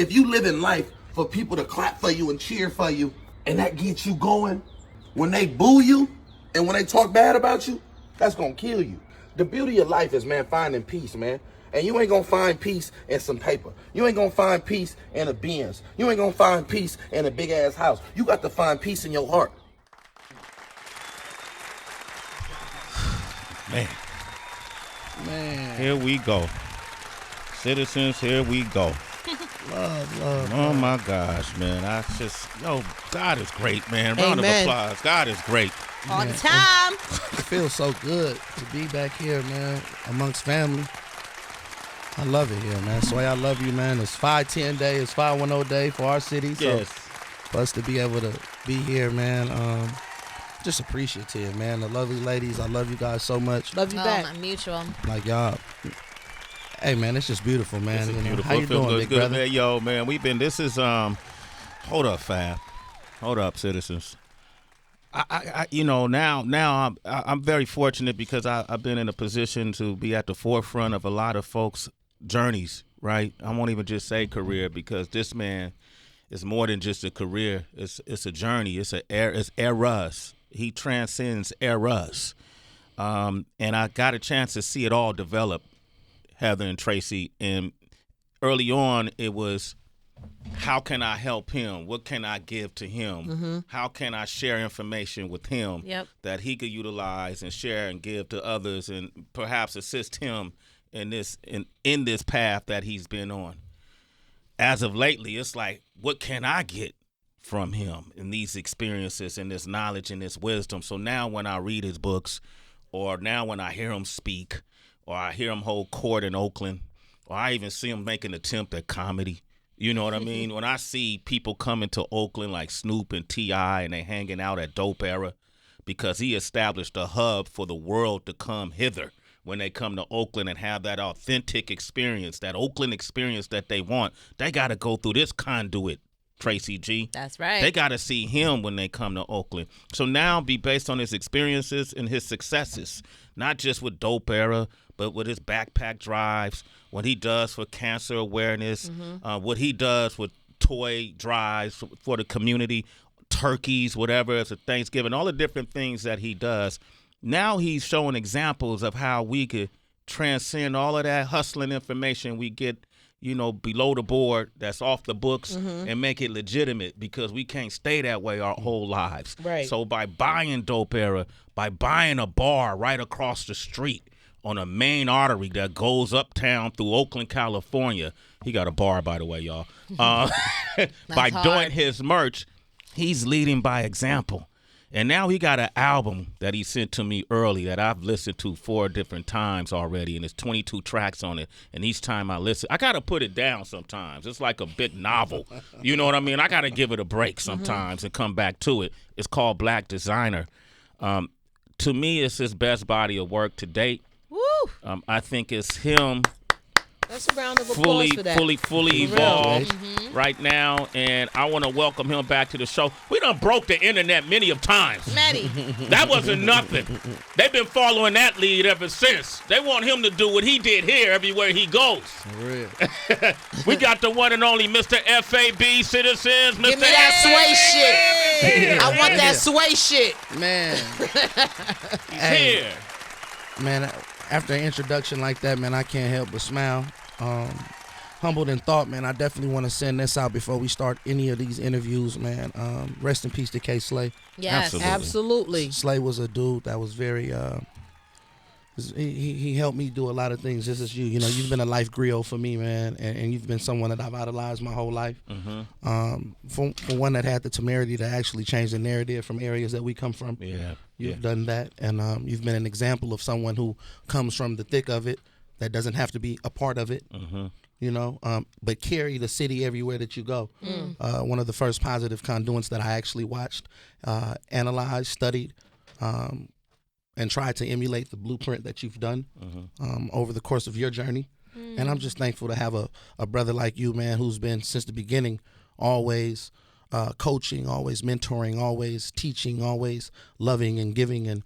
if you live in life for people to clap for you and cheer for you, and that gets you going, when they boo you and when they talk bad about you, that's gonna kill you. The beauty of life is, man, finding peace, man. And you ain't gonna find peace in some paper. You ain't gonna find peace in a Benz. You ain't gonna find peace in a big ass house. You got to find peace in your heart. Man. Here we go. Citizens, here we go. Love. Oh, my gosh, man. God is great, man. Round of applause. God is great. All the time. It feels so good to be back here, man, amongst family. I love it here, man. Sway, I love you, man. It's 510 day. It's 510 day for our city. So Yes. for us to be able to be here, man, just appreciative, man. The lovely ladies, I love you guys so much. Love you back. My mutual. Like y'all. Hey, man, it's just beautiful, man. This is beautiful. How you It feels doing, big good, brother? man. Yo, man, this is, hold up, Fab. Hold up, citizens. Now I'm very fortunate because I've been in a position to be at the forefront of a lot of folks' journeys, right? I won't even just say career because this man is more than just a career. It's a journey. It's eras. He transcends eras. And I got a chance to see it all develop, Heather and Tracy. And early on, it was, how can I help him? What can I give to him? Mm-hmm. How can I share information with him that he could utilize and share and give to others and perhaps assist him in this path that he's been on? As of lately, it's like, what can I get from him in these experiences and this knowledge and this wisdom? So now when I read his books, or now when I hear him speak, or I hear him hold court in Oakland, or I even see him make an attempt at comedy, you know what I mean? When I see people coming to Oakland like Snoop and T.I. and they hanging out at Dope Era because he established a hub for the world to come hither when they come to Oakland and have that authentic experience, that Oakland experience that they want, they got to go through this conduit, Tracy G. That's right. They got to see him when they come to Oakland. So now be based on his experiences and his successes, not just with Dope Era, but with his backpack drives, what he does for cancer awareness, what he does with toy drives for the community, turkeys, whatever, it's a Thanksgiving, all the different things that he does. Now he's showing examples of how we could transcend all of that hustling information we get, below the board that's off the books and make it legitimate, because we can't stay that way our whole lives. Right. So by buying Dope Era, by buying a bar right across the street on a main artery that goes uptown through Oakland, California, he got a bar, by the way, y'all. By doing his merch, he's leading by example. And now he got an album that he sent to me early that I've listened to 4 different times already, and there's 22 tracks on it. And each time I listen, I got to put it down sometimes. It's like a big novel. You know what I mean? I got to give it a break sometimes and come back to it. It's called Black Designer. To me, it's his best body of work to date. Woo! I think it's him That's a round of applause for that. fully evolved right now, and I want to welcome him back to the show. We done broke the internet many of times. Many. That wasn't nothing. They've been following that lead ever since. They want him to do what he did here everywhere he goes. For real. We got the one and only Mistah F.A.B. citizens. Give me that Sway shit. I want that Sway shit. Man. He's here. Man, after an introduction like that, man, I can't help but smile. Humbled in thought, man. I definitely want to send this out before we start any of these interviews, man. Rest in peace to K. Slay. Yes. Absolutely. Slay was a dude that was very, he helped me do a lot of things, just as you. You've been a life griot for me, man, and you've been someone that I've idolized my whole life. For one that had the temerity to actually change the narrative from areas that we come from. You've done that, and you've been an example of someone who comes from the thick of it, that doesn't have to be a part of it. But carry the city everywhere that you go. One of the first positive conduits that I actually watched, analyzed, studied, and tried to emulate the blueprint that you've done over the course of your journey. And I'm just thankful to have a brother like you, man, who's been since the beginning always coaching, always mentoring, always teaching, always loving and giving, and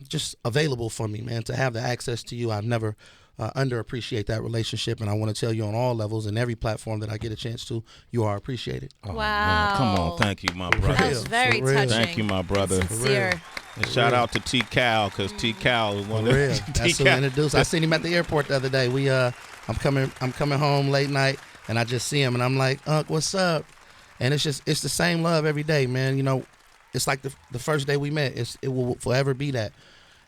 just available for me, man. To have the access to you, I've never underappreciate that relationship, and I want to tell you on all levels and every platform that I get a chance to, you are appreciated. Oh, wow. Man. Come on. Thank you, my brother. That was very touching. Thank you, my brother. Sincere. And shout out to T. Cal, because T. Cal is one of the That's who introduced. I seen him at the airport the other day. I'm coming home late night, and I just see him, and I'm like, Unc, what's up? And it's the same love every day, man. You know, it's like the first day we met. It will forever be that.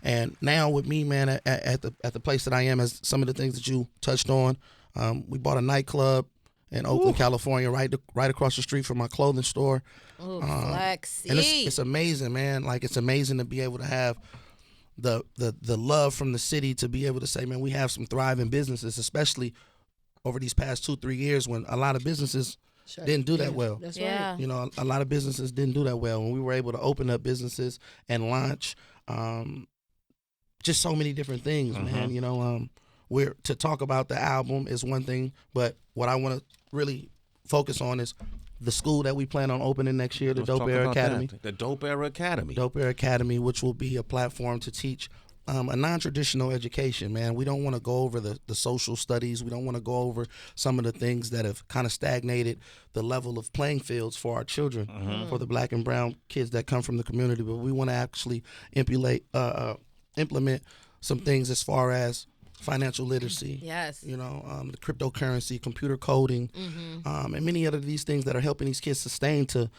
And now with me, man, at the place that I am, as some of the things that you touched on, we bought a nightclub in Oakland, California, right across the street from my clothing store. Ooh, flexy. And it's amazing, man. Like, it's amazing to be able to have the love from the city to be able to say, man, we have some thriving businesses, especially over these past 2-3 years when a lot of businesses didn't do that well. That's right. You know, a lot of businesses didn't do that well. When we were able to open up businesses and launch just so many different things, man. You know, we're to talk about the album is one thing, but what I want to really focus on is the school that we plan on opening next year, the Dope Era Academy. The Dope Era Academy. Dope Era Academy, which will be a platform to teach a non-traditional education, man. We don't want to go over the social studies. We don't want to go over some of the things that have kind of stagnated the level of playing fields for our children, for the black and brown kids that come from the community. But we want to actually implement some things as far as financial literacy. Yes. You know, the cryptocurrency, computer coding, and many other these things that are helping these kids sustain to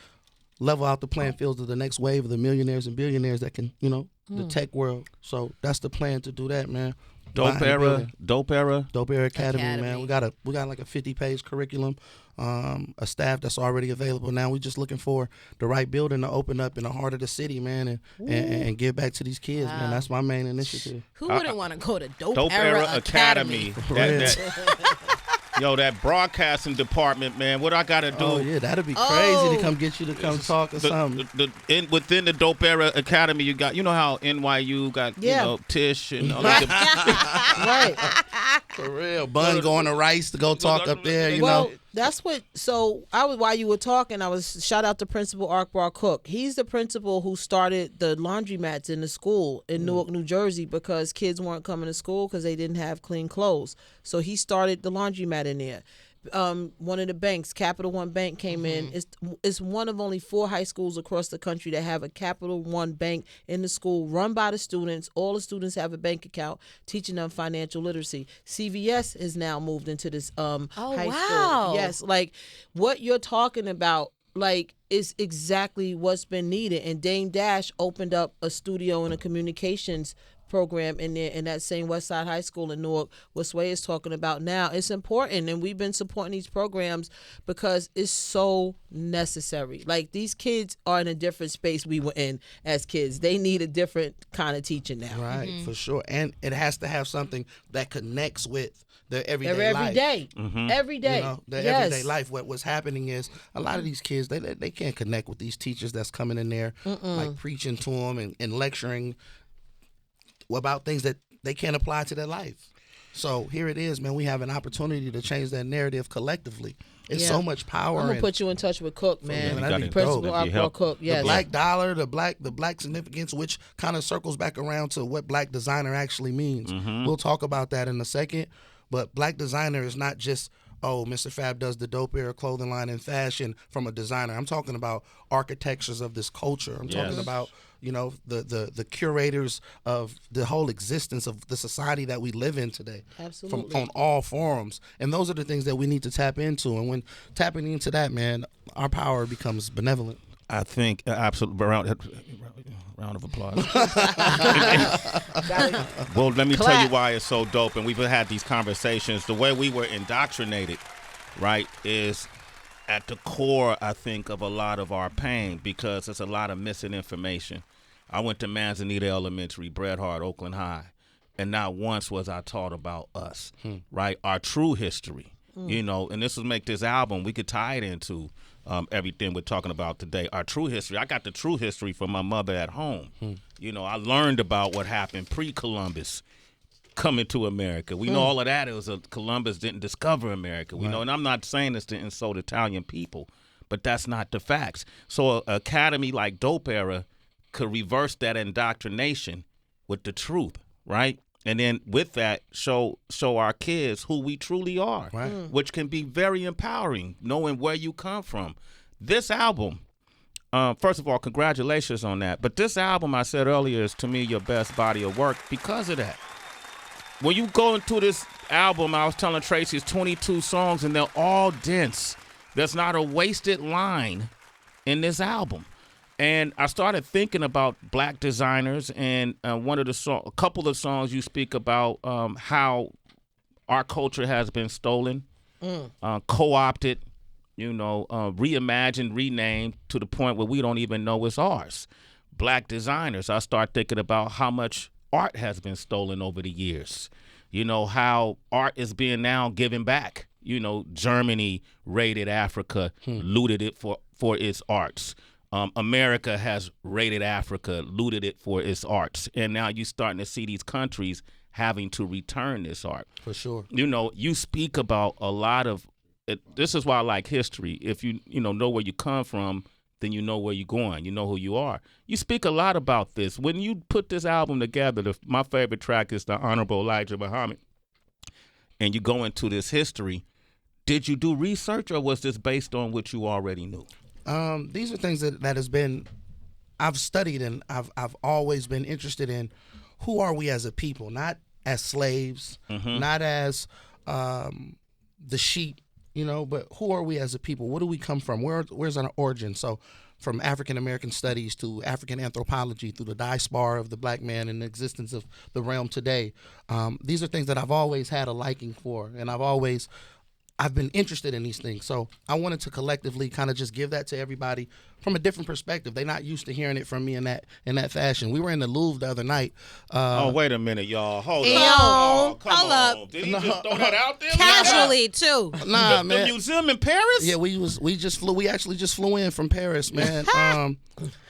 level out the playing fields of the next wave of the millionaires and billionaires that can, you know, the tech world. So that's the plan to do that, man. Dope Era Academy, man. We got like a 50-page curriculum, a staff that's already available now. We just looking for the right building to open up in the heart of the city, man, and give back to these kids, man. That's my main initiative. Who wouldn't want to go to Dope Era Academy? Yo, that broadcasting department, man. What I gotta do? Oh yeah, that'd be crazy to come get you to come talk or something. Within the Dope Era Academy, you got, you know how NYU got, you know, Tish and all that. Right. For real, Bun going to Rice to go talk up there. You know. That's what. So while you were talking, I was shout out to Principal Akbar Cook. He's the principal who started the laundromats in the school in Newark, New Jersey, because kids weren't coming to school because they didn't have clean clothes. So he started the laundromat in there. One of the banks, Capital One Bank, came in. It's one of only 4 high schools across the country that have a Capital One Bank in the school, run by the students. All the students have a bank account, teaching them financial literacy. CVS has now moved into this high school. Yes, like what you're talking about, like, is exactly what's been needed. And Dame Dash opened up a studio and a communications program in there in that same Westside High School in Newark, what Sway is talking about now. It's important, and we've been supporting these programs because it's so necessary. Like, these kids are in a different space we were in as kids. They need a different kind of teaching now. Right, for sure. And it has to have something that connects with the everyday life. Every day. You know, the everyday life. What's happening is a lot of these kids, they can't connect with these teachers that's coming in there, like preaching to them and lecturing about things that they can't apply to their life. So here it is, man. We have an opportunity to change that narrative collectively. It's so much power. I'm gonna put you in touch with Cook, man. That'd be Principal Akbar Cook. Yes. The black dollar, the black significance, which kind of circles back around to what black designer actually means. We'll talk about that in a second. But black designer is not just, oh, Mr. F.A.B does the Dope Era clothing line and fashion from a designer. I'm talking about architectures of this culture. I'm talking about, you know, the curators of the whole existence of the society that we live in today. Absolutely. On all forums. And those are the things that we need to tap into. And when tapping into that, man, our power becomes benevolent. I think absolutely. Round of applause. Well, let me tell you why it's so dope. And we've had these conversations. The way we were indoctrinated, right, is at the core, I think, of a lot of our pain, because there's a lot of missing information. I went to Manzanita Elementary, Bret Hart, Oakland High, and not once was I taught about us, right? Our true history, you know, and this will make this album, we could tie it into everything we're talking about today. Our true history. I got the true history from my mother at home. You know, I learned about what happened pre-Columbus coming to America. We know all of that. It was Columbus didn't discover America. We know, and I'm not saying this to insult Italian people, but that's not the facts. So an academy like Dope Era could reverse that indoctrination with the truth, right? And then with that, show our kids who we truly are, Right. which can be very empowering, knowing where you come from. This album, first of all, congratulations on that. But this album, I said earlier, is to me your best body of work because of that. When you go into this album, I was telling Tracy, it's 22 songs, and they're all dense. There's not a wasted line in this album. And I started thinking about black designers, and a couple of songs you speak about how our culture has been stolen, co-opted, reimagined, renamed to the point where we don't even know it's ours. Black designers, I start thinking about how much art has been stolen over the years. How art is being now given back. Germany raided Africa, looted it for its arts. America has raided Africa, looted it for its arts. And now you're starting to see these countries having to return this art. For sure. You speak about a lot of it. This is why I like history. If you know where you come from, then you know where you're going. You know who you are. You speak a lot about this. When you put this album together, my favorite track is the Honorable Elijah Muhammad, and you go into this history. Did you do research, or was this based on what you already knew? These are things that has been, I've studied, and I've always been interested in who are we as a people, not as slaves, not as the sheep, but who are we as a people? Where do we come from? Where's our origin? So from African American studies to African anthropology through the diaspora of the black man and the existence of the realm today. These are things that I've always had a liking for, and I've been interested in these things. So I wanted to collectively kind of just give that to everybody from a different perspective. They're not used to hearing it from me in that fashion. We were in the Louvre the other night. Wait a minute, y'all. Hold Yo, on. Come hold on. up. Did he just throw that out there? Casually too. Nah, The man. museum in Paris? Yeah, we actually just flew in from Paris, man.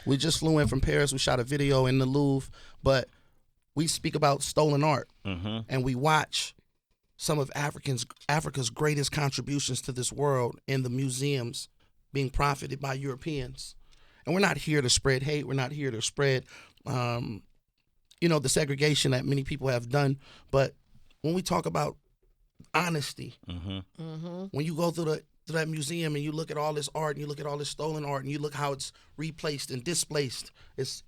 We just flew in from Paris. We shot a video in the Louvre, but we speak about stolen art, and we watch some of Africa's greatest contributions to this world in the museums being profited by Europeans. And we're not here to spread hate. We're not here to spread, the segregation that many people have done. But when we talk about honesty, when you go through that museum and you look at all this art and you look at all this stolen art and you look how it's replaced and displaced, it's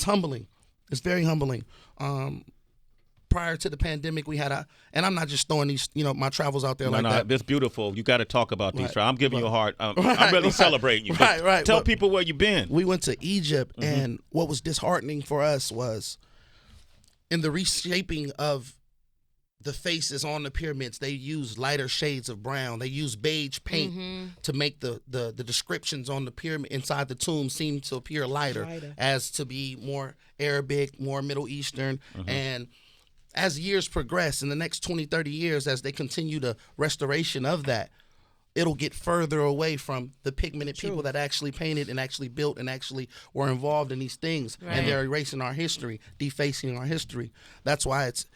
humbling. It's very humbling. Prior to the pandemic, we had and I'm not just throwing these, my travels out there that. That's beautiful. You got to talk about these. Right. I'm giving you a heart. I'm really celebrating you. Right. Tell people where you've been. We went to Egypt, and what was disheartening for us was in the reshaping of the faces on the pyramids, they used lighter shades of brown. They used beige paint to make the descriptions on the pyramid inside the tomb seem to appear lighter. As to be more Arabic, more Middle Eastern, and as years progress, in the next 20, 30 years, as they continue the restoration of that, it'll get further away from the pigmented people that actually painted and actually built and actually were involved in these things. Right. And they're erasing our history, defacing our history. That's why it's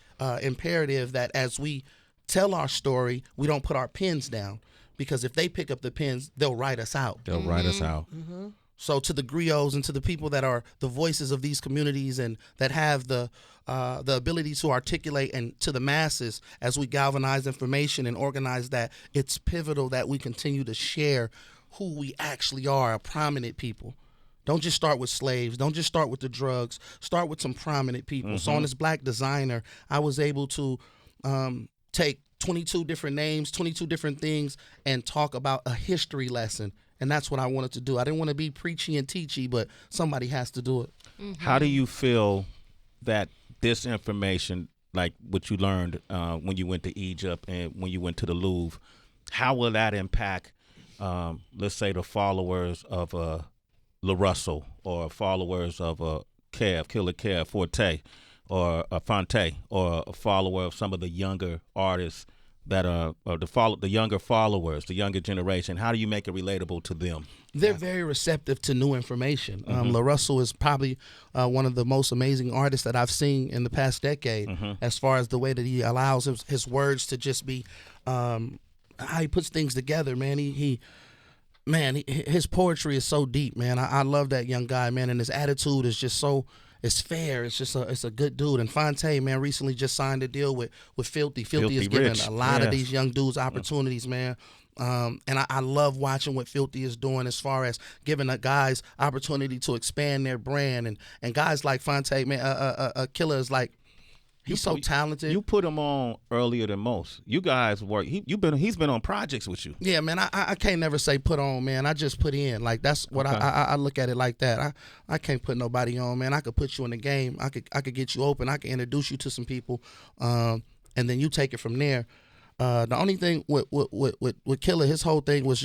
imperative that as we tell our story, we don't put our pens down. Because if they pick up the pens, they'll write us out. They'll write us out. So to the griots and to the people that are the voices of these communities and that have the ability to articulate, and to the masses as we galvanize information and organize that, it's pivotal that we continue to share who we actually are, a prominent people. Don't just start with slaves. Don't just start with the drugs. Start with some prominent people. So on this Black Designer, I was able to take 22 different names, 22 different things, and talk about a history lesson. And that's what I wanted to do. I didn't want to be preachy and teachy, but somebody has to do it. How do you feel that this information, like what you learned when you went to Egypt and when you went to the Louvre, how will that impact, let's say, the followers of La Russell, or followers of Killer Kev Forte, or Fonte, or a follower of some of the younger artists that are the younger followers, the younger generation? How do you make it relatable to them? They're very receptive to new information. La Russell is probably one of the most amazing artists that I've seen in the past decade, as far as the way that he allows his words to just be, how he puts things together, man. His poetry is so deep, man. I love that young guy, man, and his attitude is just so it's fair. It's just it's a good dude. And Fonte, man, recently just signed a deal with Filthy. Filthy is giving Rich. a lot of these young dudes opportunities, man. And I love watching what Filthy is doing as far as giving the guys opportunity to expand their brand, and guys like Fonte, man, Killer is like, he's so talented. You put him on earlier than most. You guys work. He's been on projects with you. Yeah, man. I can't never say put on, man. I just put in. Like that's what I look at it like that. I can't put nobody on, man. I could put you in the game. I could get you open. I could introduce you to some people, and then you take it from there. The only thing with Killer, his whole thing was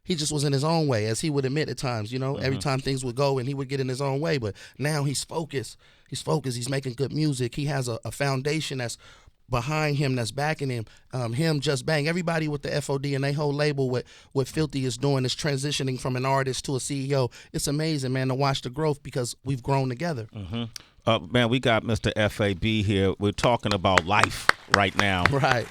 he just was in his own way, as he would admit at times. You know, every time things would go and he would get in his own way. But now he's focused. He's making good music. He has a foundation that's behind him, that's backing him. Him, Just Bang, everybody with the FOD and they whole label, what Filthy is doing is transitioning from an artist to a CEO. It's amazing, man, to watch the growth because we've grown together. Man, we got Mr. F.A.B. here. We're talking about life right now. Right.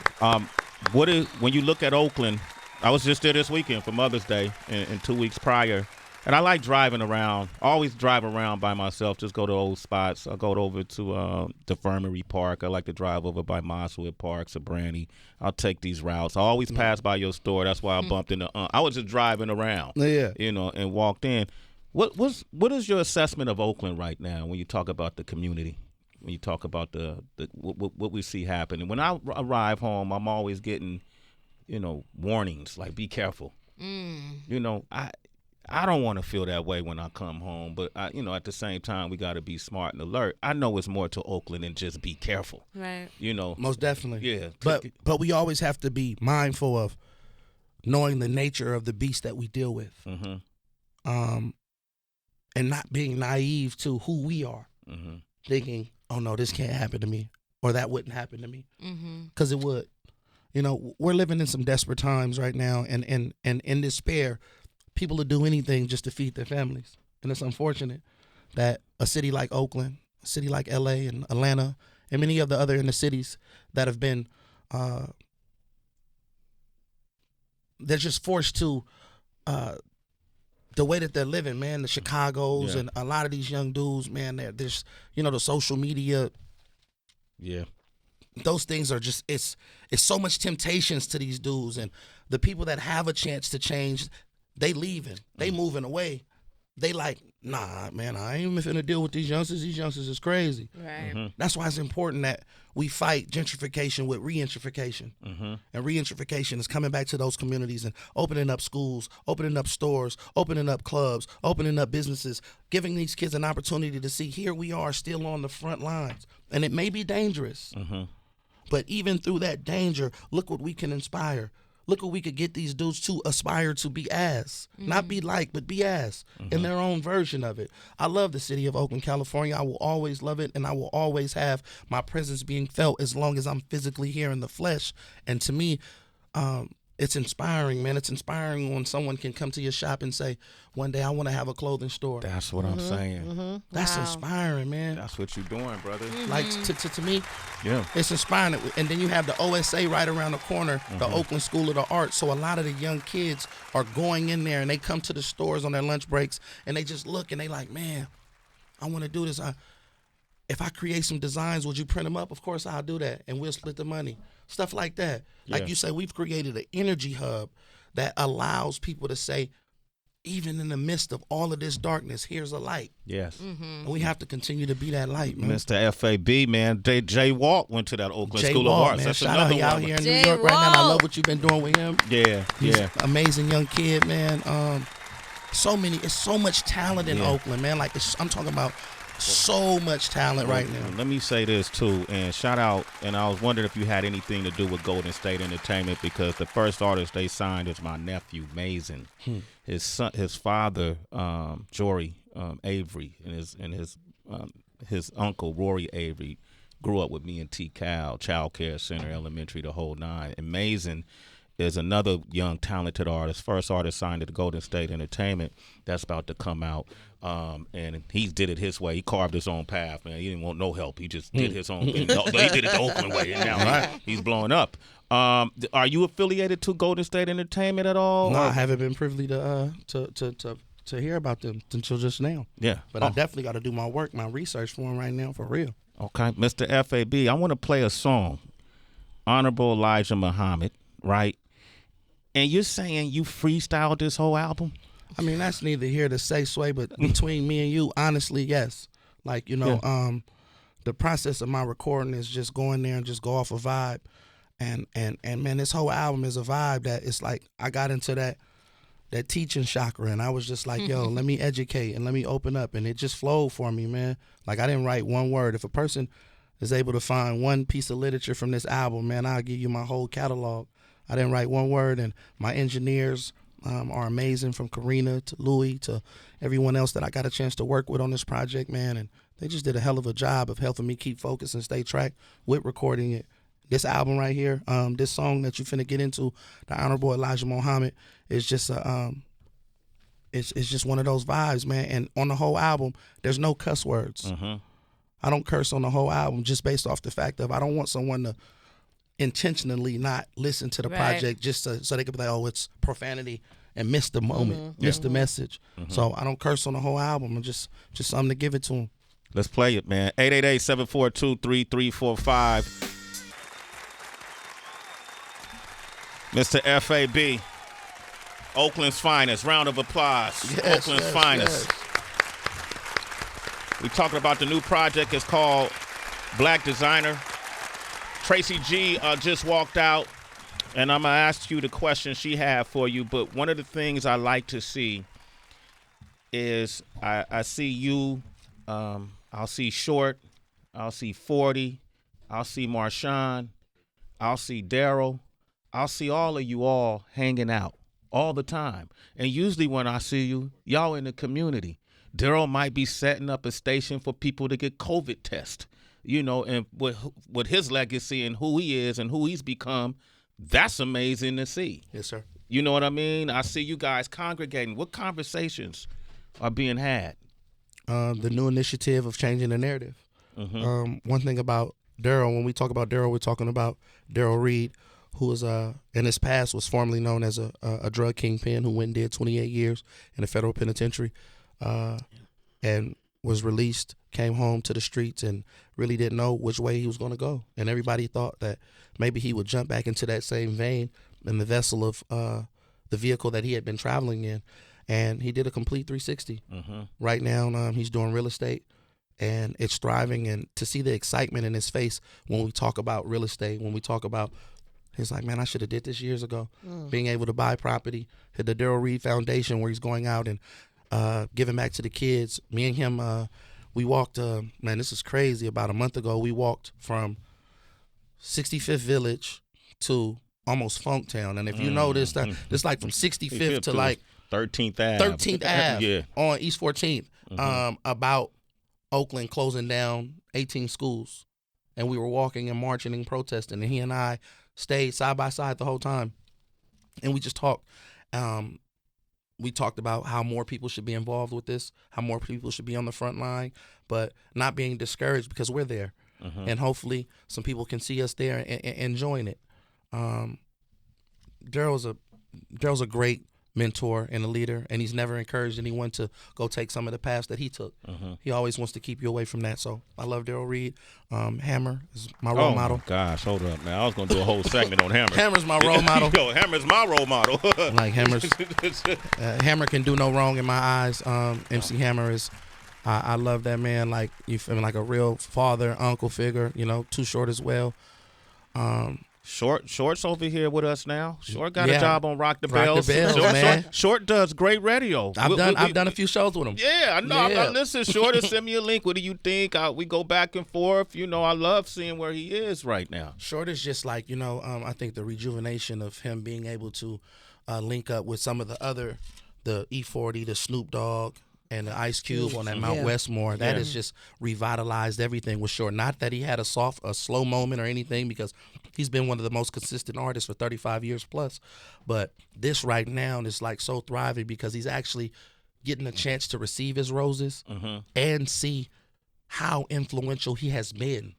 When you look at Oakland, I was just there this weekend for Mother's Day and 2 weeks prior. And I like driving around. I always drive around by myself, just go to old spots. I go over to Defirmary Park. I like to drive over by Moswood Park, Sabrani. I'll take these routes. I always pass by your store. That's why I bumped into I was just driving around, and walked in. What is your assessment of Oakland right now when you talk about the community? When you talk about what we see happening? When I arrive home, I'm always getting, warnings like be careful. I don't want to feel that way when I come home, but at the same time, we got to be smart and alert. I know it's more to Oakland than just be careful. Right. Most definitely. Yeah. But we always have to be mindful of knowing the nature of the beast that we deal with, and not being naive to who we are, thinking, oh no, this can't happen to me, or that wouldn't happen to me, because it would. We're living in some desperate times right now, and in despair. People will do anything just to feed their families. And it's unfortunate that a city like Oakland, a city like LA and Atlanta, and many of the other inner cities that have been, they're just forced to, the way that they're living, man, the Chicagos and a lot of these young dudes, man, there's, the social media. Yeah. Those things are just, it's so much temptations to these dudes. And the people that have a chance to change, they leaving. They moving away. They like, nah, man, I ain't even finna deal with these youngsters. These youngsters is crazy. Right. That's why it's important that we fight gentrification with re-gentrification. And re-gentrification is coming back to those communities and opening up schools, opening up stores, opening up clubs, opening up businesses, giving these kids an opportunity to see here we are still on the front lines. And it may be dangerous, but even through that danger, look what we can inspire. Look what we could get these dudes to aspire to be as. Not be like, but be as in their own version of it. I love the city of Oakland, California. I will always love it, and I will always have my presence being felt as long as I'm physically here in the flesh. And to me, it's inspiring, man. It's inspiring when someone can come to your shop and say, one day I want to have a clothing store. That's what I'm saying. That's inspiring, man. That's what you're doing, brother. Like, to me, yeah, it's inspiring. And then you have the OSA right around the corner, the Oakland School of the Arts. So a lot of the young kids are going in there, and they come to the stores on their lunch breaks, and they just look, and they like, man, I want to do this. If I create some designs, would you print them up? Of course I'll do that, and we'll split the money. Stuff like that. Like you say, we've created an energy hub that allows people to say, even in the midst of all of this darkness, here's a light. Yes. And we have to continue to be that light, man. Mr. F.A.B., man. Jay Walk went to that Oakland School of Arts. Man. That's Shout out, he out here in New York right now. I love what you've been doing with him. Yeah, He's an amazing young kid, man. It's so much talent in Oakland, man. Like, I'm talking about so much talent right now. Let me say this too, and shout out, and I was wondering if you had anything to do with Golden State Entertainment, because the first artist they signed is my nephew, Mason. His father, Jory Avery, and his uncle, Rory Avery, grew up with me in T-Cal, Child Care Center, elementary, the whole nine. And Mason is another young, talented artist, first artist signed to Golden State Entertainment that's about to come out. And he did it his way. He carved his own path, man. He didn't want no help. He just did his own thing. No, he did it the Oakland way, and now he's blowing up. Are you affiliated to Golden State Entertainment at all? No, I haven't been privy to to hear about them until just now. Yeah. But I definitely got to do my work, my research for them right now, for real. Okay, Mr. F.A.B., I want to play a song, Honorable Elijah Muhammad, right? And you're saying you freestyled this whole album? I mean, that's neither here to say, Sway, but between me and you, honestly, yes. Like, you know, the process of my recording is just going there and just go off a vibe. And man, this whole album is a vibe that it's like I got into that teaching chakra, and I was just like, yo, let me educate and let me open up, and it just flowed for me, man. Like, I didn't write one word. If a person is able to find one piece of literature from this album, man, I'll give you my whole catalog. I didn't write one word, and my engineers are amazing, from Karina to Louie to everyone else that I got a chance to work with on this project, man, and they just did a hell of a job of helping me keep focused and stay track with recording it. This album right here, this song that you finna get into, the Honorable Elijah Muhammad, is just it's just one of those vibes, man. And on the whole album, there's no cuss words. I don't curse on the whole album, just based off the fact of I don't want someone to intentionally not listen to the project just so they could be like, oh, it's profanity, and miss the moment, miss the message. So I don't curse on the whole album. I'm just something to give it to them. Let's play it, man. 888-742-3345. Mr. F.A.B., Oakland's finest. Round of applause. Yes, Oakland's finest. Yes. We talking about the new project. It's called Black Designer. Tracy G just walked out, and I'm going to ask you the question she had for you. But one of the things I like to see is I see you, I'll see Short, I'll see 40, I'll see Marshawn, I'll see Daryl. I'll see all of you all hanging out all the time. And usually when I see you, y'all in the community. Daryl might be setting up a station for people to get COVID tests, you know, and with his legacy and who he is and who he's become, that's amazing to see. Yes, sir. You know what I mean? I see you guys congregating. What conversations are being had? The new initiative of changing the narrative. One thing about Daryl, when we talk about Daryl, we're talking about Daryl Reed, who was in his past was formerly known as a drug kingpin who went and did 28 years in a federal penitentiary, and was released, came home to the streets, and really didn't know which way he was going to go. And everybody thought that maybe he would jump back into that same vein in the vessel of the vehicle that he had been traveling in. And he did a complete 360. Right now, he's doing real estate, and it's thriving. And to see the excitement in his face when we talk about real estate, when we talk about, he's like, man, I should have did this years ago. Being able to buy property, hit the Daryl Reed Foundation where he's going out and giving back to the kids. Me and him, we walked, man, this is crazy. About a month ago, we walked from 65th Village to almost Funktown. And if you know this, it's like from 65th to like 13th Ave. 13th Ave Yeah. on East 14th, about Oakland closing down 18 schools. And we were walking and marching and protesting, and he and I stayed side by side the whole time. And we just talked. We talked about how more people should be involved with this, how more people should be on the front line, but not being discouraged because we're there. And hopefully some people can see us there and join it. Daryl's a great mentor and a leader, and he's never encouraged anyone to go take some of the paths that he took. He always wants to keep you away from that. So I love Daryl Reed. Hammer is my role model. Oh, gosh, hold up, man. I was going to do a whole segment on Hammer. Hammer's my role model. Yo, Hammer's my role model. Like Hammer can do no wrong in my eyes. MC Hammer is, I love that man. Like, you feel me, like a real father, uncle figure, you know, Too Short as well. Short's over here with us now. Short got a Yeah. job on Rock the Rock the Bells. Bells, man. Short does great radio. I've done a few shows with him. Yeah, I know. Yeah. Listen, Short, send me a link. What do you think? We go back and forth. You know, I love seeing where he is right now. Short is just like, you know, I think the rejuvenation of him being able to link up with some of the E40, the Snoop Dogg, and the Ice Cube on that Mount Westmore. That has just revitalized everything with Short. Not that he had a slow moment or anything, because he's been one of the most consistent artists for 35 years plus. But this right now is like so thriving because he's actually getting a chance to receive his roses and see how influential he has been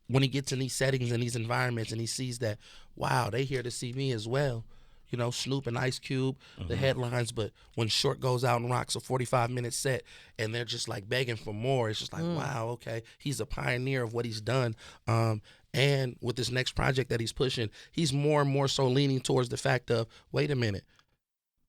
when he gets in these settings and these environments, and he sees that, wow, they here to see me as well. you know, Snoop and Ice Cube, the headlines, but when Short goes out and rocks a 45-minute set and they're just like begging for more, it's just like, wow, okay, he's a pioneer of what he's done. And with this next project that he's pushing, he's more and more so leaning towards the fact of, wait a minute,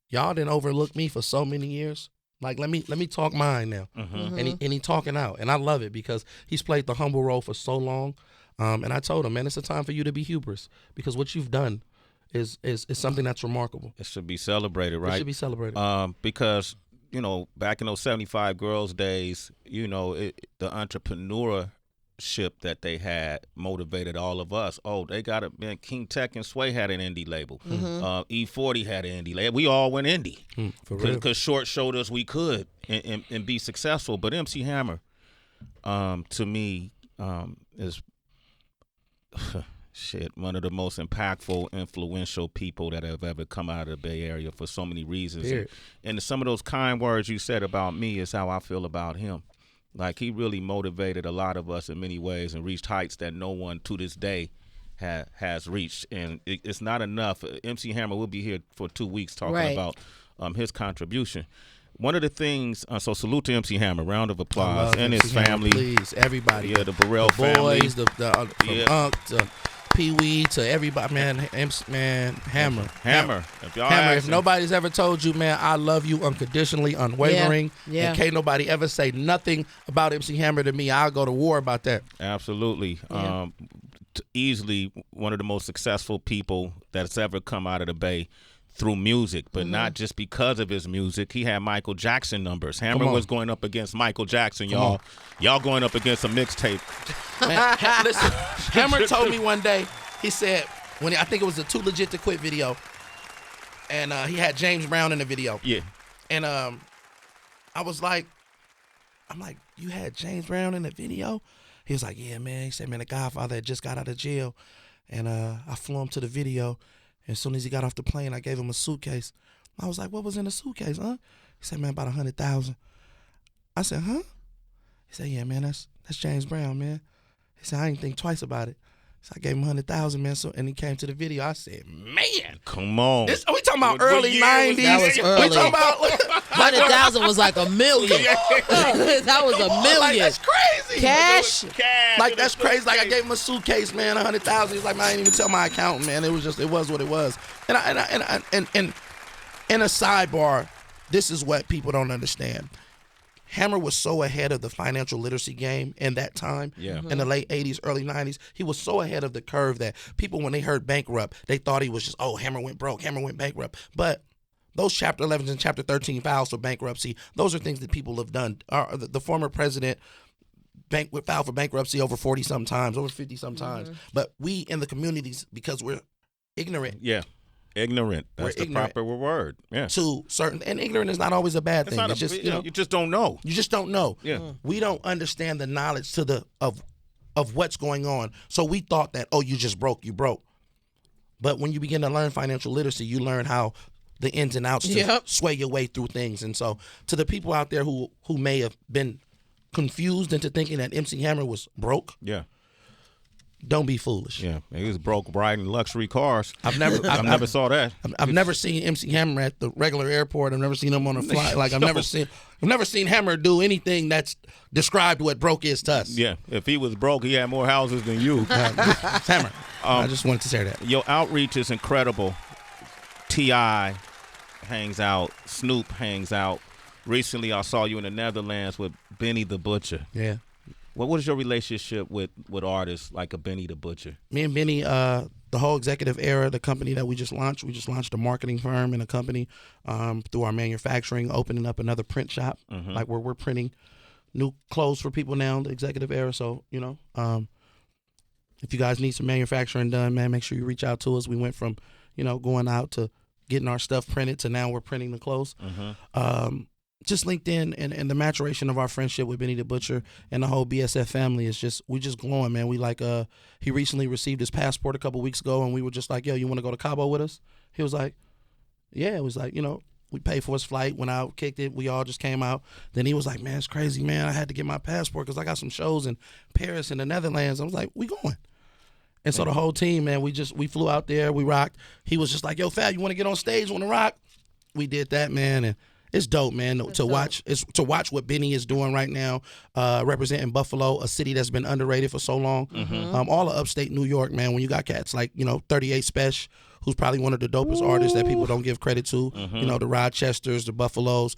y'all didn't overlook me for so many years. Like, let me talk mine now. And he talking out. And I love it because he's played the humble role for so long. And I told him, man, it's a time for you to be hubris because what you've done is something that's remarkable. It should be celebrated, right? It should be celebrated. Because, you know, back in those 75 Girls days, you know, the entrepreneurship that they had motivated all of us. Oh, they got it. Man, King Tech and Sway had an indie label. E40 had an indie label. We all went indie because Short showed us we could and be successful. But MC Hammer, to me, is one of the most impactful, influential people that have ever come out of the Bay Area for so many reasons. And some of those kind words you said about me is how I feel about him. Like, he really motivated a lot of us in many ways and reached heights that no one to this day has reached. And it's not enough. MC Hammer will be here for 2 weeks talking about his contribution. One of the things, so salute to MC Hammer, round of applause, and his family. Please, everybody. Yeah, the Burrell the family. Boys, from Unc to Pee-wee to everybody, man, Hammer. If y'all Hammer, if nobody's ever told you, man, I love you unconditionally, unwavering, and can't nobody ever say nothing about MC Hammer to me, I'll go to war about that. Absolutely. Easily one of the most successful people that's ever come out of the Bay through music, but not just because of his music. He had Michael Jackson numbers. Hammer was going up against Michael Jackson, y'all. Y'all going up against a mixtape. Man, listen, Hammer told me one day, he said, when I think it was a Too Legit to Quit video, and he had James Brown in the video. Yeah. And I was like, you had James Brown in the video? He was like, yeah, man. He said, man, the Godfather had just got out of jail, and I flew him to the video. And as soon as he got off the plane, I gave him a suitcase. I was like, what was in the suitcase, huh? He said, man, about 100,000. I said, huh? He said, yeah, man, that's James Brown, man. He said, I didn't think twice about it. So I gave him 100,000, man. So and he came to the video. I said, man, come on. We talking about early 90s. That was early. We talking about 100,000 was like $1 million. That was $1 million. Like, that's crazy. Cash. Like, that's crazy. Like, I gave him a suitcase, man, 100,000. He's like, man, I didn't even tell my accountant, man. It was what it was. And a sidebar, this is what people don't understand. Hammer was so ahead of the financial literacy game in that time, in the late 80s, early 90s. He was so ahead of the curve that people, when they heard bankrupt, they thought he was just, oh, Hammer went broke, Hammer went bankrupt. But those Chapter 11s and Chapter 13 files for bankruptcy, those are things that people have done. The former president filed for bankruptcy over 40-some times, over 50-some times. But we in the communities, because we're ignorant. Ignorant. That's the proper word. Yeah. To certain, and ignorant is not always a bad thing. It's just, you just don't know. You just don't know. Yeah. We don't understand the knowledge of what's going on. So we thought that, oh, you just broke, you broke. But when you begin to learn financial literacy, you learn how the ins and outs to sway your way through things. And so to the people out there who may have been confused into thinking that MC Hammer was broke. Yeah. Don't be foolish. Yeah, he was broke riding luxury cars. I've never saw that. I've never seen MC Hammer at the regular airport. I've never seen him on a flight. Like I've never seen Hammer do anything that's described what broke is to us. Yeah, if he was broke, he had more houses than you. Hammer. I just wanted to say that. Your outreach is incredible. T.I. hangs out. Snoop hangs out. Recently, I saw you in the Netherlands with Benny the Butcher. Yeah. What is your relationship with artists like a Benny the Butcher? Me and Benny, the whole executive era, the company that we just launched a marketing firm and a company through our manufacturing, opening up another print shop, like where we're printing new clothes for people now, the executive era. So, if you guys need some manufacturing done, man, make sure you reach out to us. We went from, going out to getting our stuff printed to now we're printing the clothes. Just LinkedIn and the maturation of our friendship with Benny the Butcher and the whole BSF family is we just glowing, man. We he recently received his passport a couple weeks ago, and we were just like, yo, you want to go to Cabo with us? He was like, yeah. It was like, we paid for his flight, went out, kicked it. We all just came out. Then he was like, man, it's crazy, man. I had to get my passport because I got some shows in Paris and the Netherlands. I was like, we going. And so the whole team, man, we flew out there, we rocked. He was just like, yo, Fab, you want to get on stage, want to rock? We did that, man, and it's dope, man, to watch what Benny is doing right now, representing Buffalo, a city that's been underrated for so long. All of upstate New York, man, when you got cats like, 38 Special, who's probably one of the dopest artists that people don't give credit to, the Rochesters, the Buffaloes.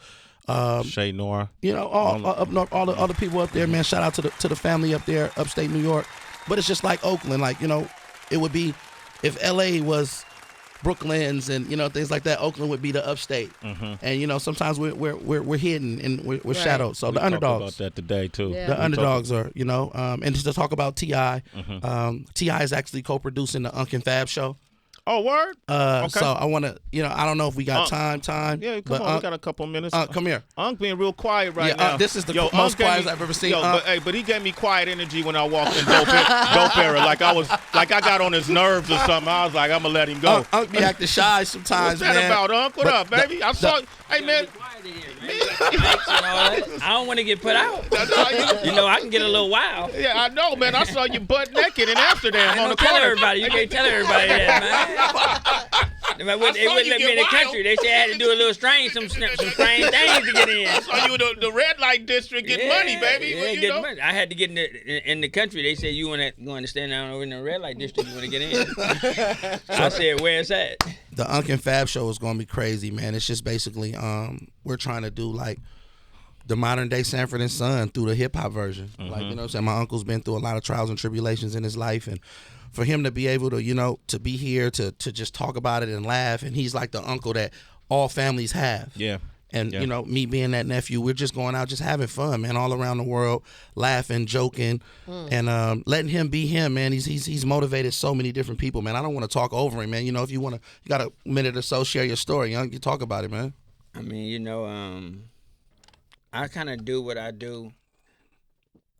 Shay Nora. All up north, all the people up there, man. Shout out to the family up there, upstate New York. But it's just like Oakland, it would be if LA was Brooklyn's and things like that. Oakland would be the upstate, and sometimes we're hidden and we're shadowed. So the underdogs. About that today too. Yeah. The underdogs are, and just to talk about T.I. T.I. is actually co-producing the Unc and Fab show. Oh, word? Okay. So I want to, I don't know if we got time. Yeah, come on, we got a couple minutes. Come here. Unc being real quiet right now. This is the most quiet I've ever seen. But he gave me quiet energy when I walked in Dope Era. Like I got on his nerves or something. I was like, I'm gonna let him go. Unc be acting shy sometimes, What's that man. about, Unc? What up, baby? I saw. Hey, man. I don't want to get put out. I can get a little wild. Yeah, I know, man. I saw you butt naked in Amsterdam on the tell corner. everybody. You can't tell everybody that, man. They wouldn't let me in the country. They said I had to do a little strange, some strange things to get in. I saw you in the red light district get money, baby. Yeah, get money. I had to get in the country. They said you going to stand down over in the red light district. You want to get in. I said, where's that? The Unc and Fab show is going to be crazy, man. It's just basically we're trying to do like the modern day Sanford and Son through the hip hop version. Like, what I'm saying, my uncle's been through a lot of trials and tribulations in his life, and for him to be able to, to be here to just talk about it and laugh, and he's like the uncle that all families have. Yeah. And, me being that nephew, we're just going out, just having fun, man, all around the world, laughing, joking, and letting him be him, man. He's motivated so many different people, man. I don't want to talk over him, man. If you got a minute or so, share your story. You talk about it, man. I mean, I kind of do what I do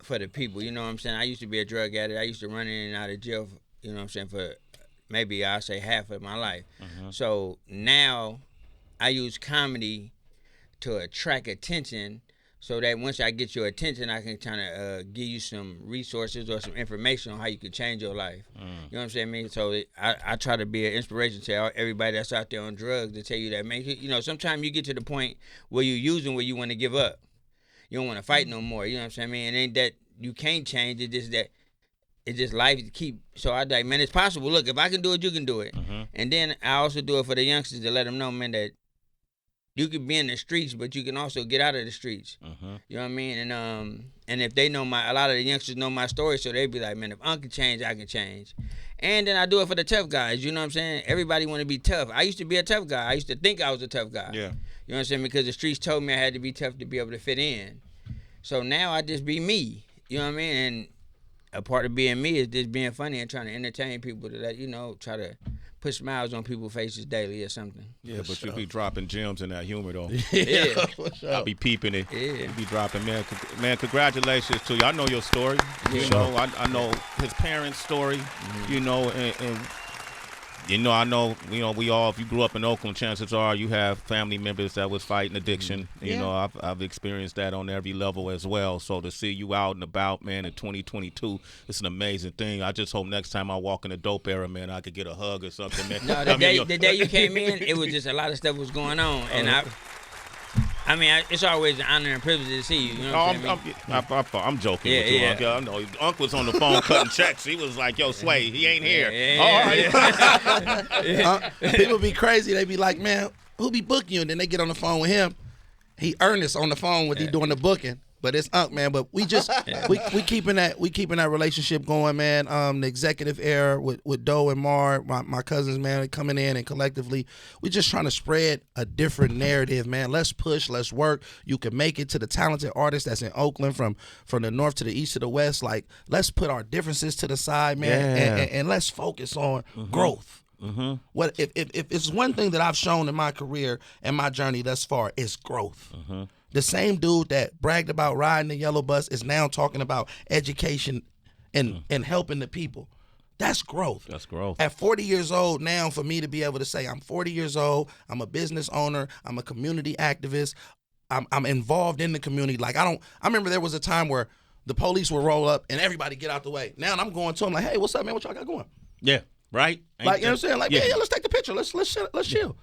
for the people. You know what I'm saying? I used to be a drug addict. I used to run in and out of jail, for maybe I'll say half of my life. So now I use comedy to attract attention, so that once I get your attention, I can kind of give you some resources or some information on how you can change your life. You know what I'm saying? So I try to be an inspiration to everybody that's out there on drugs, to tell you that, man, sometimes you get to the point where you're using where you want to give up. You don't want to fight no more. You know what I'm saying? It ain't that you can't change. It's just that it's just life to keep. So I like, man, it's possible. Look, if I can do it, you can do it. And then I also do it for the youngsters to let them know, man, that you can be in the streets, but you can also get out of the streets. You know what I mean? And if they know a lot of the youngsters know my story, so they be like, man, if Unc can change, I can change. And then I do it for the tough guys. You know what I'm saying? Everybody want to be tough. I used to be a tough guy. I used to think I was a tough guy. Yeah. You know what I'm saying? Because the streets told me I had to be tough to be able to fit in. So now I just be me. You know what I mean? And a part of being me is just being funny and trying to entertain people to let, try to put smiles on people's faces daily or something. Yeah, but you be dropping gems in that humor, though. Yeah. I'll be peeping it. Yeah. You be dropping, man. Man, congratulations to you. I know your story. You know, I know his parents' story, and I know, we all, if you grew up in Oakland, chances are you have family members that was fighting addiction. You know, I've experienced that on every level as well. So to see you out and about, man, in 2022, it's an amazing thing. I just hope next time I walk in the Dope Era, man, I could get a hug or something, man. No, the day you came in, it was just a lot of stuff was going on. And it's always an honor and privilege to see you. You know I'm joking with you, Uncle. I know Unc was on the phone cutting checks. He was like, "Yo, Sway, he ain't here." People be crazy. They be like, "Man, who be booking you?" And then they get on the phone with him. He earnest on the phone with he doing the booking. But it's Unc, man. But we just we keeping that relationship going, man. The executive era with Doe and Mar, my cousins, man, coming in and collectively, we just trying to spread a different narrative, man. Let's push, let's work. You can make it to the talented artists that's in Oakland, from the north to the east to the west. Like, let's put our differences to the side, man, and let's focus on growth. What if it's one thing that I've shown in my career and my journey thus far, is growth. The same dude that bragged about riding the yellow bus is now talking about education and helping the people. That's growth. That's growth. At 40 years old now, for me to be able to say I'm 40 years old, I'm a business owner, I'm a community activist, I'm involved in the community. Like, I remember there was a time where the police will roll up and everybody get out the way. Now I'm going to them like, hey, what's up, man? What y'all got going? Yeah, right. Like, you know what I'm saying? Like, yeah, let's take the picture. Let's chill.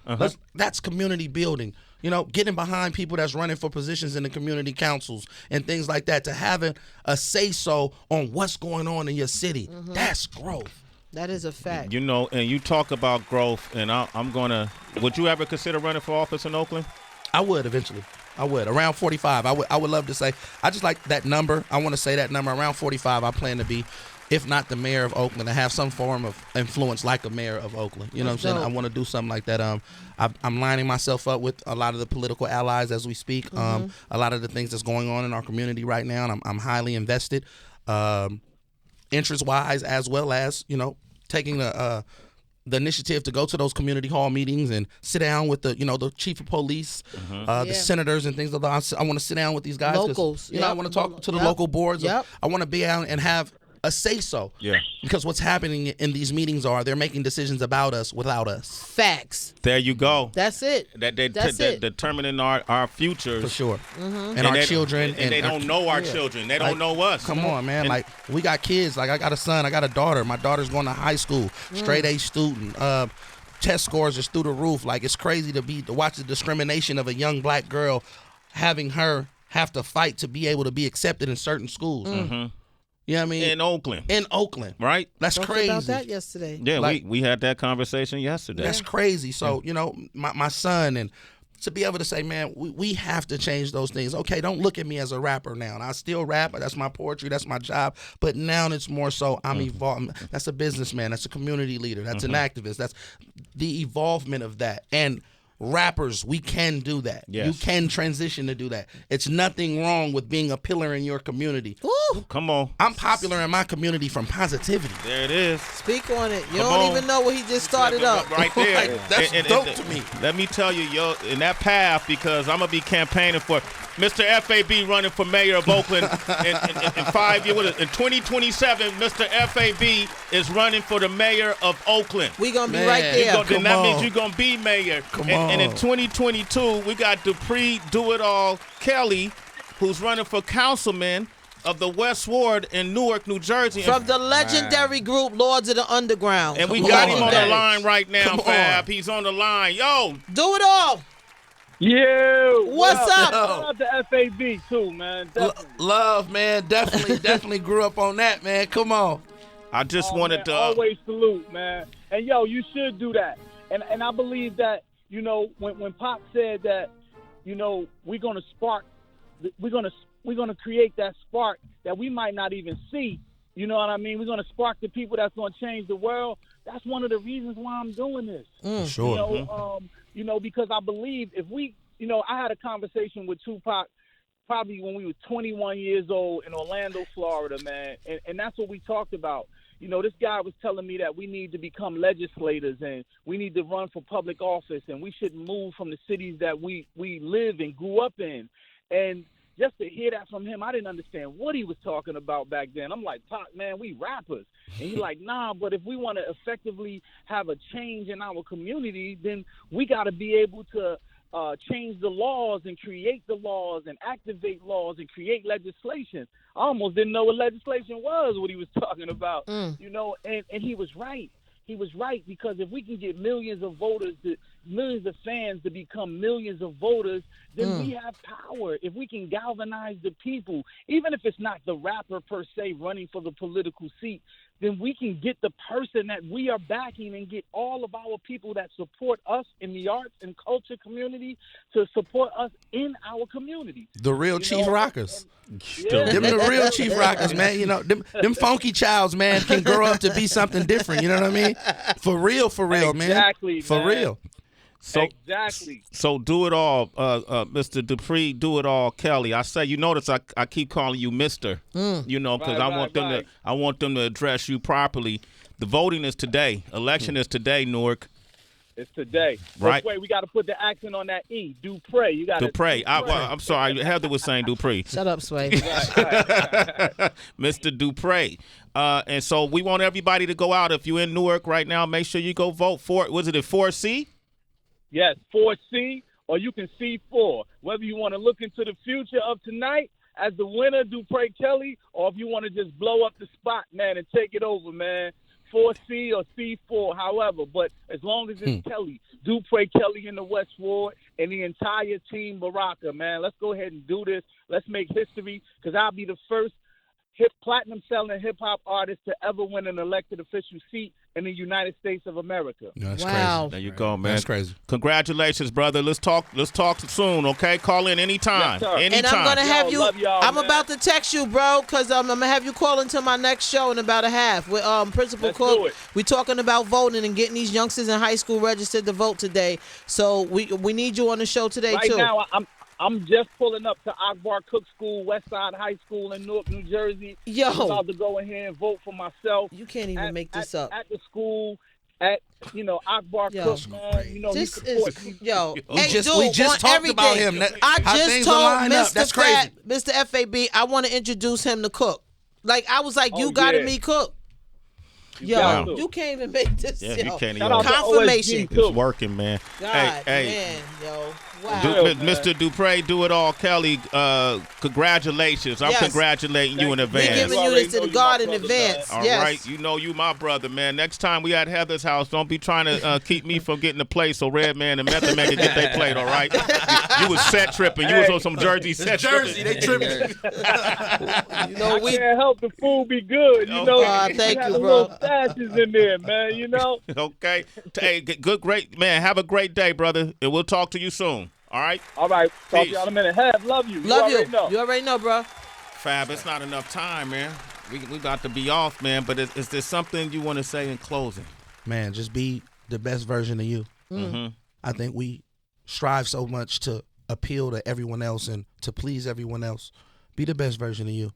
That's community building. You know, getting behind people that's running for positions in the community councils and things like that, to having a say-so on what's going on in your city. That's growth. That is a fact. You know, and you talk about growth, and I'm going to – would you ever consider running for office in Oakland? I would eventually. I would. Around 45. I would love to say. I just like that number. I want to say that number. Around 45, I plan to be, if not the mayor of Oakland, to have some form of influence like a mayor of Oakland. You know what I'm saying? I want to do something like that. I'm lining myself up with a lot of the political allies as we speak. A lot of the things that's going on in our community right now, and I'm highly invested, interest-wise, as well as, you know, taking the initiative to go to those community hall meetings and sit down with the chief of police, the senators and things like that. I want to sit down with these guys. Locals. You know, I want to talk to the local boards. I want to be out and have a say-so. Yeah. Because what's happening in these meetings are they're making decisions about us without us. Facts. There you go. That's it. That's determining our futures. For sure. And our children. And they don't know our children. They don't know us. Come on, man. Like, we got kids. Like, I got a son. I got a daughter. My daughter's going to high school. Straight-A student. Test scores is through the roof. Like, it's crazy to watch the discrimination of a young black girl, having her have to fight to be able to be accepted in certain schools. You know what I mean? In Oakland. Right? That's crazy. About that yesterday. Yeah, like, we had that conversation yesterday. That's crazy. So, you know, my son, and to be able to say, man, we have to change those things. Okay, don't look at me as a rapper now. And I still rap. That's my poetry. That's my job. But now it's more so I'm evolving. That's a businessman. That's a community leader. That's an activist. That's the evolvement of that. And rappers, we can do that. Yes. You can transition to do that. It's nothing wrong with being a pillar in your community. Ooh, come on. I'm popular in my community from positivity. There it is. Speak on it. You don't even know what he just started up. Right there. Like, that's dope to me. Let me tell you, yo, in that path, because I'm going to be campaigning for Mr. F.A.B. running for mayor of Oakland in 5 years. In 2027, Mr. F.A.B. is running for the mayor of Oakland. We're going to be right there. That means you're going to be mayor. And in 2022, we got Dupree Do-It-All Kelly, who's running for councilman of the West Ward in Newark, New Jersey. From the legendary group Lords of the Underground. And we got him on the line right now, Fab. He's on the line. Yo. Do it all. Yeah. What's up? Shout out to FAB too, man. Love, man. Definitely grew up on that, man. Come on. I just wanted to always salute, man. And yo, you should do that. And I believe that, you know, when Pop said that, you know, we're gonna create that spark that we might not even see. You know what I mean? We're gonna spark the people that's gonna change the world. That's one of the reasons why I'm doing this. Sure. You know, because I believe if we, you know, I had a conversation with Tupac probably when we were 21 years old in Orlando, Florida, man, and that's what we talked about. You know, this guy was telling me that we need to become legislators and we need to run for public office and we shouldn't move from the cities that we live and grew up in. And just to hear that from him, I didn't understand what he was talking about back then. I'm like, Pop, man, we rappers. And he's like, nah, but if we want to effectively have a change in our community, then we got to be able to change the laws and create the laws and activate laws and create legislation. I almost didn't know what legislation was, what he was talking about, you know, and he was right. He was right, because if we can get millions of voters, millions of fans to become millions of voters, then we have power. If we can galvanize the people, even if it's not the rapper per se running for the political seat, then we can get the person that we are backing and get all of our people that support us in the arts and culture community to support us in our community. The real Chief Rockers. Them the real Chief Rockers, man. You know, them funky childs, man, can grow up to be something different. You know what I mean? For real, man. Exactly, For real. So do it all, Mr. Dupree, do it all, Kelly. I say, you notice I keep calling you Mister. You know, because I want them to address you properly. The voting is today. Election is today, Newark. It's today. Right. Wait, we got to put the accent on that E. Dupre. You got to. Dupre. I'm sorry. Heather was saying Dupree. Shut up, Sway. Mr. Dupre. And so we want everybody to go out. If you're in Newark right now, make sure you go vote for it. Was it a 4C? Yes, 4C, or you can C4. Whether you want to look into the future of tonight, as the winner, Dupree Kelly, or if you want to just blow up the spot, man, and take it over, man. 4C or C4, however. But as long as it's Kelly, Dupree Kelly in the West Ward, and the entire team Baraka, man. Let's go ahead and do this. Let's make history, because I'll be the first platinum-selling hip-hop artist to ever win an elected official seat in the United States of America. That's Wow. crazy. There you go, man. That's crazy. Congratulations, brother. Let's talk soon, okay? Call in anytime. Yes, sir. Anytime. And I'm gonna have Yo, you. love y'all, I'm man. about to text you, bro, because I'm gonna have you call into my next show in about a half with Principal Let's Cook. do it. We talking about voting and getting these youngsters in high school registered to vote today. So we need you on the show today Right too. now, I'm just pulling up to Akbar Cook School, Westside High School in Newark, New Jersey. Yo. I'm about to go in here and vote for myself. You can't even make this up. At the school, at Akbar Yo. Cook, man. You know, This he supports is me. yo. We Hey, just dude, on talked about everything. him. That- I how just things told align up. Mr. That's crazy. Mr. FAB, I want to introduce him to Cook. Like I was like, you Oh, gotta yeah. meet Cook. You got Yo, to. you can't even make this. Yeah, yo. you can't Shout even. out to Confirmation. OSG, too. It's working, man. God, hey, man, yo. Wow. Dude. Mr. Dupree, do it all. Kelly, congratulations. I'm Yes. congratulating you in Thank you. We advance. giving You you already this to know the you God my in brother, advance. All Yes. right, you know you my brother, man. Next time we at Heather's house, don't be trying to keep me from getting a plate so Redman and Method Man can get their plate, all right? You was set tripping. You was on some Jersey set Jersey, they tripping. tripping. You know I we. can't help the food be good. You know, thank we had you, a bro. little stashes in there, man. You know. Okay. Hey, great, man. Have a great day, brother, and we'll talk to you soon. All right? All right, talk to Peace. y'all in a minute. Have love you. Love you. already know. You already know, bro. Fab, it's not enough time, man. We got to be off, man, but is there something you want to say in closing? Man, just be the best version of you. Mm-hmm. I think we strive so much to appeal to everyone else and to please everyone else. Be the best version of you.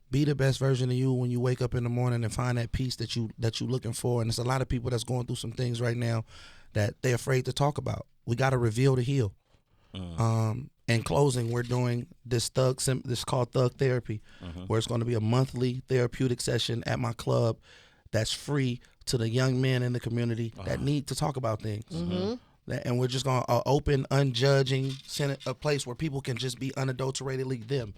Be the best version of you when you wake up in the morning and find that peace that you looking for. And there's a lot of people that's going through some things right now that they're afraid to talk about. We got to reveal to heal. In closing, we're doing this called Thug Therapy, where it's going to be a monthly therapeutic session at my club that's free to the young men in the community that need to talk about things. And we're just going to open, unjudging, send a place where people can just be unadulteratedly them,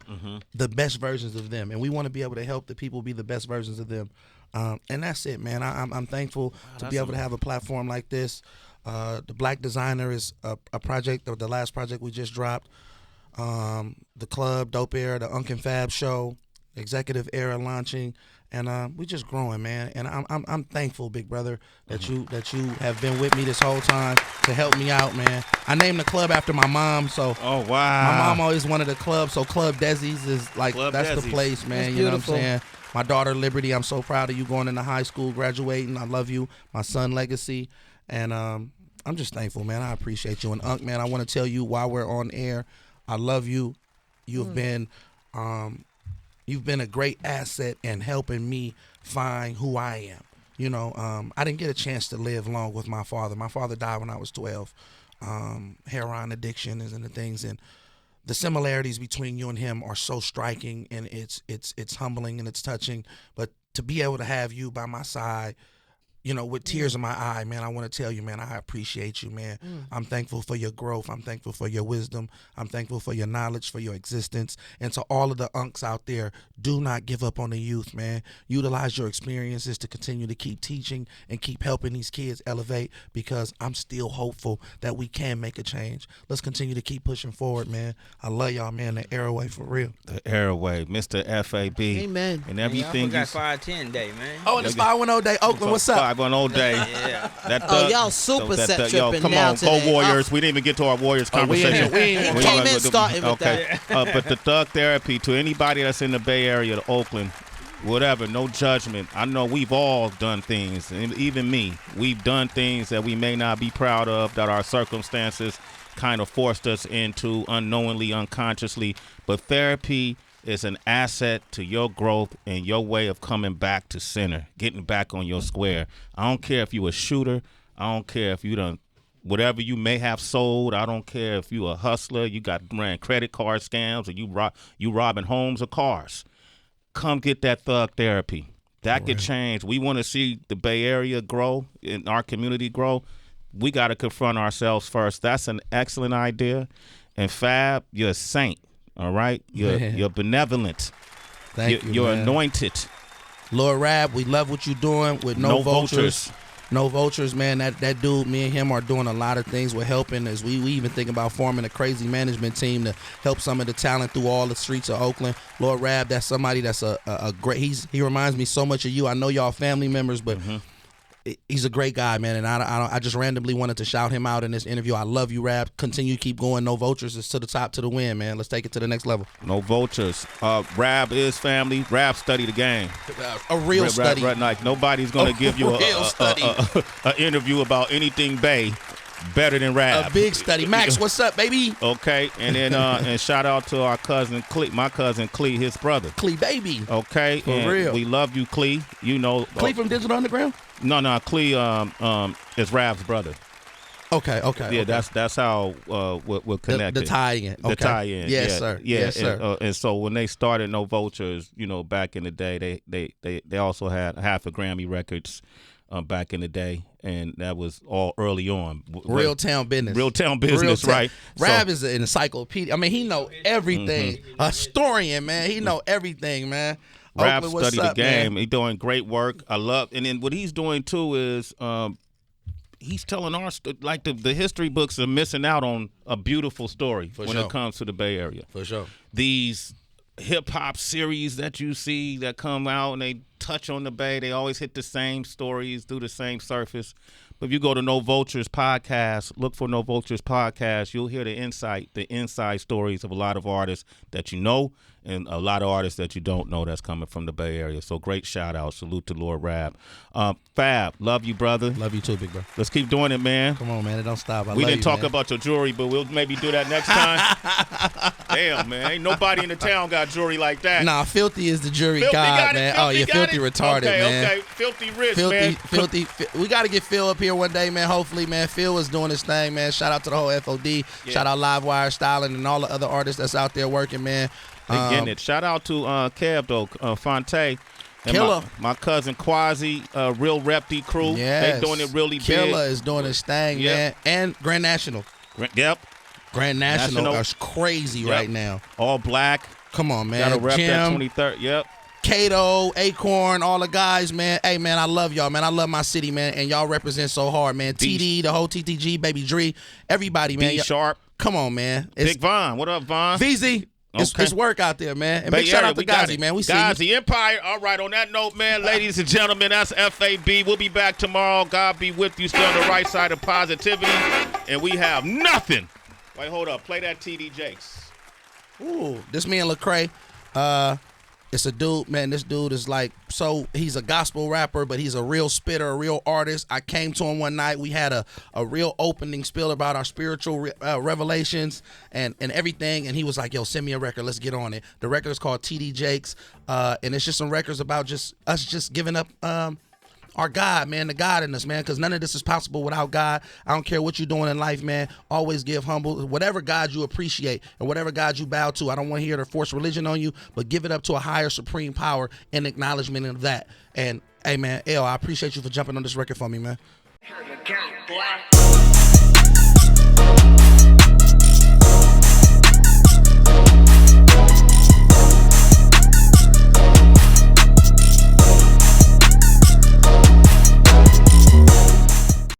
the best versions of them. And we want to be able to help the people be the best versions of them. And that's it, man. I'm thankful to be able to have a platform like this. The Black Designer is a project, the last project we just dropped. The club, Dope Era, the Unc and Fab show, Executive Era launching, and we just growing, man. And I'm thankful, big brother, that you have been with me this whole time to help me out, man. I named the club after my mom, so Oh, wow. my mom always wanted a club, so Club Desi's is like Club that's Desi's. the place, man. That's You know what I'm beautiful. saying? My daughter Liberty, I'm so proud of you going into high school, graduating. I love you. My son Legacy, and I'm just thankful, man. I appreciate you. And Unc, man, I want to tell you while we're on air, I love you. You've been a great asset in helping me find who I am. You know, I didn't get a chance to live long with my father. My father died when I was 12. Heroin addiction is in the things, and the similarities between you and him are so striking, and it's humbling and it's touching. But to be able to have you by my side, you know, with tears in my eye, man, I want to tell you, man, I appreciate you, man. I'm thankful for your growth. I'm thankful for your wisdom. I'm thankful for your knowledge, for your existence. And to all of the unks out there, do not give up on the youth, man. Utilize your experiences to continue to keep teaching and keep helping these kids elevate, because I'm still hopeful that we can make a change. Let's continue to keep pushing forward, man. I love y'all, man. The Airway for real. The Airway, Mr. F.A.B. Amen. And Y'all everything forgot you 510 day, man. Oh, and it's 510 Day. Oakland, what's up? 510 day. Yeah. That Oh, y'all super set yo, tripping come now on, today. go Warriors. We didn't even get to our Warriors Oh, we ain't- conversation. we ain't- He came in starting with okay. But the Thug Therapy, to anybody that's in the Bay Area, to Oakland, whatever, no judgment. I know we've all done things, and even me. We've done things that we may not be proud of, that our circumstances kind of forced us into unknowingly, unconsciously. But therapy is an asset to your growth and your way of coming back to center, getting back on your square. I don't care if you a shooter. I don't care if you done whatever you may have sold. I don't care if you a hustler, you ran credit card scams, or you robbing homes or cars. Come get that Thug Therapy. That could change. We want to see the Bay Area grow and our community grow. We got to confront ourselves first. That's an excellent idea. And Fab, you're a saint. All right, you're benevolent. Thank you. You're man. anointed. Lord Rab, we love what you're doing with No Vultures. No Vultures, man. That dude, me and him are doing a lot of things. We're helping as we even think about forming a crazy management team to help some of the talent through all the streets of Oakland. Lord Rab, that's somebody that's a great. He reminds me so much of you. I know y'all family members, but he's a great guy, man. And I just randomly wanted to shout him out in this interview. I love you, Rab. Continue, keep going. No Vultures is to the top, to the win, man. Let's take it to the next level. No Vultures. Rab is family. Rab study the game. A real study. Right, like nobody's gonna give you a interview about anything Bay better than Rab. A big study. Max, what's up, baby? Okay, and then and shout out to our cousin Clee, my cousin Clee, his brother. Clee, baby. Okay, For and real. we love you, Clee. You know, Clee from Digital Underground? No, Clee is Rab's brother. Okay. Yeah, that's how we're connected. The tie-in. Okay. The tie-in. Yes, sir. Yeah. Yes, sir. And so when they started No Vultures, you know, back in the day, they also had half a Grammy records back in the day, and that was all early on. Real town business. Right? Rab is an encyclopedia. I mean, he know everything. A historian, man. He know everything, man. Rab Oakland, what's studied up, the game. man? He's doing great work. I love, and then what he's doing too is he's telling the history books are missing out on a beautiful story when it comes to the Bay Area. For sure. These hip hop series that you see that come out and they touch on the Bay, they always hit the same stories, do the same surface. But if you go to No Vultures podcast, look for No Vultures podcast, you'll hear the inside stories of a lot of artists that you know and a lot of artists that you don't know that's coming from the Bay Area. So great shout out. Salute to Lord Rab. Fab, love you, brother. Love you too, big bro. Let's keep doing it, man. Come on, man. It don't stop. We didn't talk about your jewelry, but we'll maybe do that next time. Damn, man. Ain't nobody in the town got jewelry like that. Nah, Filthy is the jury Filthy god, got it, man. Filthy Filthy got it? retarded, man. Okay. Filthy rich, man. Filthy. We got to get Phil up here one day, man. Hopefully, man. Phil is doing his thing, man. Shout out to the whole FOD. Yeah. Shout out Livewire, Styling, and all the other artists that's out there working, man. They getting it. Shout out to Kev, though, Fonte. And Killer. My cousin Quasi, Real Repty crew. Yes. They doing it really big. Killer is doing his thing, man. And Grand National. Grand National is crazy right now. All black. Come on, man. Gotta rep Jim, that 23rd. Yep. Kato, Acorn, all the guys, man. Hey, man, I love y'all, man. I love my city, man. And y'all represent so hard, man. TD, the whole TTG, Baby Dree, everybody, man. B-Sharp. Come on, man. Big Von. What up, Von? VZ. It's work out there, man. And big shout out to Gazi, man. We see Gazi Empire. All right, on that note, man, ladies and gentlemen, that's FAB. We'll be back tomorrow. God be with you. Still on the right side of positivity. And we have nothing. Wait, hold up. Play that TD Jakes. Ooh, this man Lecrae. It's a dude, man. This dude is like, so he's a gospel rapper, but he's a real spitter, a real artist. I came to him one night. We had a real opening spiel about our spiritual revelations and everything. And he was like, yo, send me a record. Let's get on it. The record is called TD Jakes. And it's just some records about just us just giving up our God, man, the God in us, man, because none of this is possible without God. I don't care what you're doing in life, man. Always give humble. Whatever God you appreciate and whatever God you bow to, I don't want to hear to force religion on you, but give it up to a higher supreme power in acknowledgement of that. And, hey, man, I appreciate you for jumping on this record for me, man.